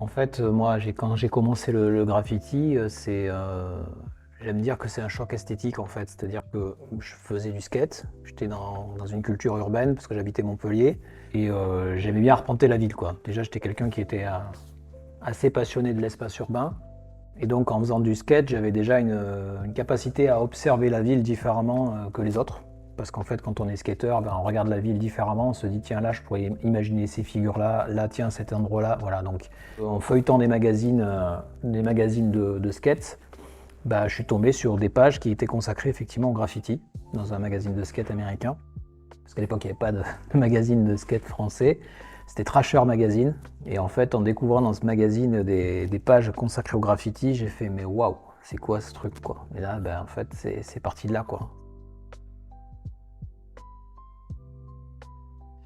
En fait, moi, quand j'ai commencé le graffiti, j'aime dire que c'est un choc esthétique en fait. C'est-à-dire que je faisais du skate, j'étais dans une culture urbaine parce que j'habitais Montpellier et j'aimais bien arpenter la ville, quoi. Déjà, j'étais quelqu'un qui était assez passionné de l'espace urbain et donc en faisant du skate, j'avais déjà une capacité à observer la ville différemment que les autres. Parce qu'en fait, quand on est skateur, ben, on regarde la ville différemment, on se dit tiens là je pourrais imaginer ces figures-là, là tiens cet endroit-là, voilà. Donc en feuilletant des magazines de skate, bah, je suis tombé sur des pages qui étaient consacrées effectivement au graffiti dans un magazine de skate américain. Parce qu'à l'époque il n'y avait pas de magazine de skate français, c'était Thrasher Magazine. Et en fait en découvrant dans ce magazine des pages consacrées au graffiti, j'ai fait mais waouh, c'est quoi ce truc quoi. Et là ben, en fait c'est parti de là quoi.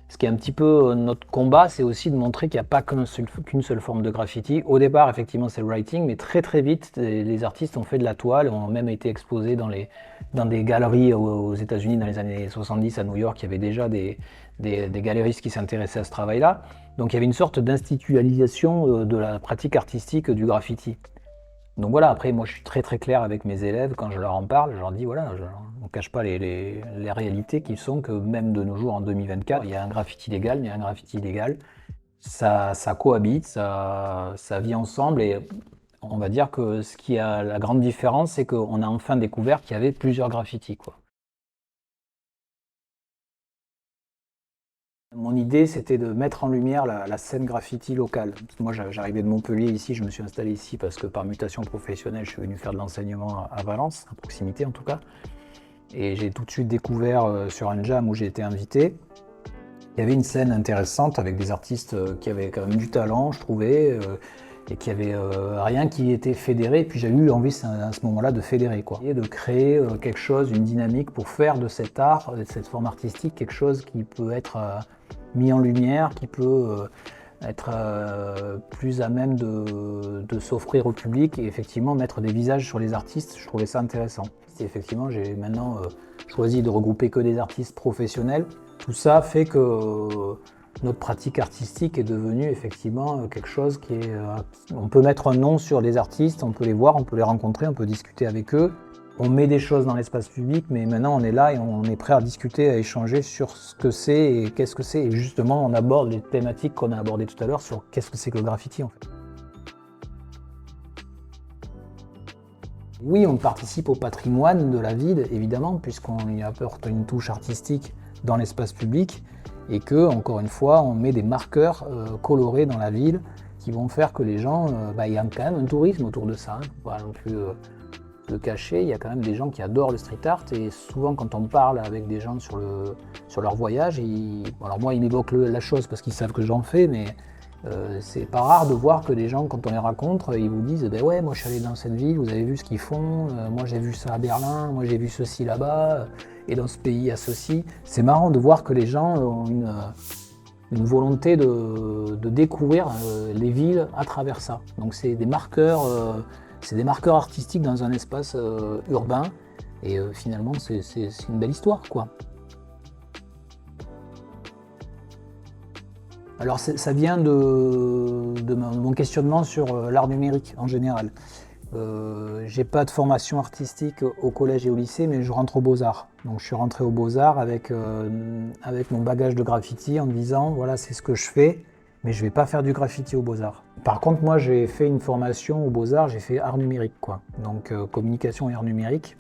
Ce qui est un petit peu notre combat, c'est aussi de montrer qu'il n'y a pas qu'une seule forme de graffiti. Au départ, effectivement, c'est le writing, mais très très vite, les artistes ont fait de la toile, ont même été exposés dans des galeries aux États-Unis dans les années 70 à New York. Il y avait déjà des galeristes qui s'intéressaient à ce travail-là. Donc il y avait une sorte d'institutionnalisation de la pratique artistique du graffiti. Donc voilà, après, moi je suis très très clair avec mes élèves quand je leur en parle, je leur dis voilà, on ne cache pas les réalités qui sont que même de nos jours en 2024, il y a un graffiti légal, il y a un graffiti illégal, ça cohabite, ça vit ensemble et on va dire que ce qui a la grande différence, c'est qu'on a enfin découvert qu'il y avait plusieurs graffitis, quoi. Mon idée, c'était de mettre en lumière la scène graffiti locale. Moi, j'arrivais de Montpellier ici, je me suis installé ici parce que par mutation professionnelle, je suis venu faire de l'enseignement à Valence, à proximité en tout cas. Et j'ai tout de suite découvert sur un jam où j'ai été invité, il y avait une scène intéressante avec des artistes qui avaient quand même du talent, je trouvais, et qui avaient rien qui était fédéré. Et puis j'ai eu envie à ce moment-là de fédérer, quoi. Et de créer quelque chose, une dynamique pour faire de cet art, de cette forme artistique, quelque chose qui peut être mis en lumière, qui peut être plus à même de s'offrir au public et effectivement mettre des visages sur les artistes. Je trouvais ça intéressant. Et effectivement, j'ai maintenant choisi de regrouper que des artistes professionnels. Tout ça fait que notre pratique artistique est devenue effectivement quelque chose qui est... on peut mettre un nom sur les artistes, on peut les voir, on peut les rencontrer, on peut discuter avec eux. On met des choses dans l'espace public, mais maintenant on est là et on est prêt à discuter, à échanger sur ce que c'est et qu'est-ce que c'est. Et justement, on aborde les thématiques qu'on a abordées tout à l'heure sur qu'est-ce que c'est que le graffiti en fait. Oui, on participe au patrimoine de la ville, évidemment, puisqu'on y apporte une touche artistique dans l'espace public et que, encore une fois, on met des marqueurs colorés dans la ville qui vont faire que les gens, il y a quand même un tourisme autour de ça, hein, pas non plus le cacher, il y a quand même des gens qui adorent le street art et souvent quand on parle avec des gens sur leur voyage, alors moi ils m'évoquent la chose parce qu'ils savent que j'en fais, mais c'est pas rare de voir que des gens, quand on les raconte, ils vous disent ben ouais, moi je suis allé dans cette ville, vous avez vu ce qu'ils font, moi j'ai vu ça à Berlin, moi j'ai vu ceci là-bas, et dans ce pays il y a ceci. C'est marrant de voir que les gens ont une volonté de découvrir les villes à travers ça. Donc c'est des marqueurs artistiques dans un espace urbain, et finalement c'est une belle histoire, quoi. Alors ça vient de mon questionnement sur l'art numérique en général. J'ai pas de formation artistique au collège et au lycée, mais je rentre aux Beaux-Arts. Donc je suis rentré aux Beaux-Arts avec mon bagage de graffiti en me disant voilà, c'est ce que je fais, mais je vais pas faire du graffiti aux Beaux-Arts. Par contre, moi j'ai fait une formation aux Beaux-Arts, j'ai fait art numérique, quoi. Donc communication et art numérique.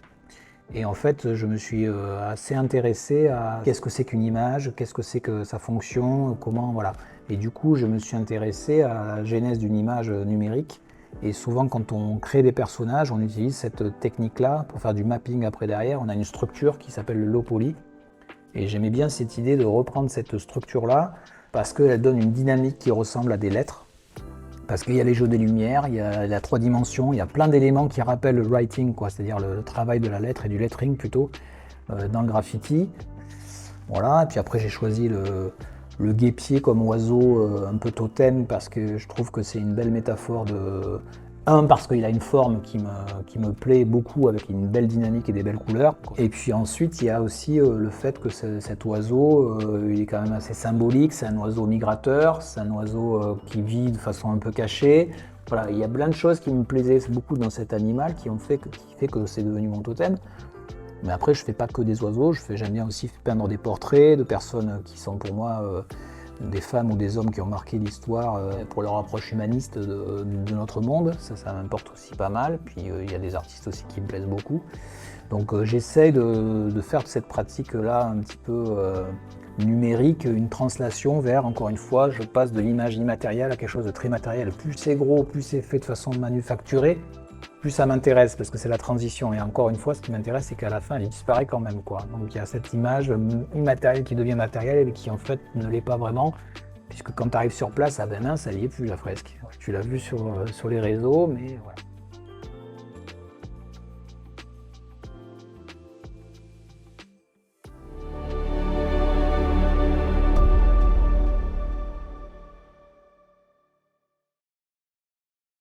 Et en fait, je me suis assez intéressé à qu'est-ce que c'est qu'une image, qu'est-ce que c'est que sa fonction, comment, voilà. Et du coup, je me suis intéressé à la genèse d'une image numérique. Et souvent, quand on crée des personnages, on utilise cette technique-là pour faire du mapping après derrière. On a une structure qui s'appelle le low poly. Et j'aimais bien cette idée de reprendre cette structure-là parce qu'elle donne une dynamique qui ressemble à des lettres. Parce qu'il y a les jeux des lumières, il y a la 3 dimensions, il y a plein d'éléments qui rappellent le writing, quoi, c'est-à-dire le travail de la lettre et du lettering plutôt, dans le graffiti. Voilà, et puis après j'ai choisi le guêpier comme oiseau un peu totem parce que je trouve que c'est une belle métaphore Un, parce qu'il a une forme qui me plaît beaucoup, avec une belle dynamique et des belles couleurs. Et puis ensuite, il y a aussi le fait que cet oiseau, il est quand même assez symbolique. C'est un oiseau migrateur, c'est un oiseau qui vit de façon un peu cachée. Voilà, il y a plein de choses qui me plaisaient beaucoup dans cet animal qui fait que c'est devenu mon totem. Mais après, je fais pas que des oiseaux, j'aime bien aussi peindre des portraits de personnes qui sont pour moi des femmes ou des hommes qui ont marqué l'histoire pour leur approche humaniste de notre monde. Ça m'importe aussi pas mal. Puis il y a des artistes aussi qui me plaisent beaucoup. Donc j'essaie de faire de cette pratique-là un petit peu numérique, une translation vers, encore une fois, je passe de l'image immatérielle à quelque chose de très matériel. Plus c'est gros, plus c'est fait de façon manufacturée, plus ça m'intéresse, parce que c'est la transition. Et encore une fois, ce qui m'intéresse, c'est qu'à la fin, elle disparaît quand même, quoi. Donc il y a cette image immatérielle qui devient matérielle et qui en fait ne l'est pas vraiment, puisque quand tu arrives sur place, ah ben mince, ça n'y est plus la fresque. Tu l'as vu sur les réseaux, mais voilà.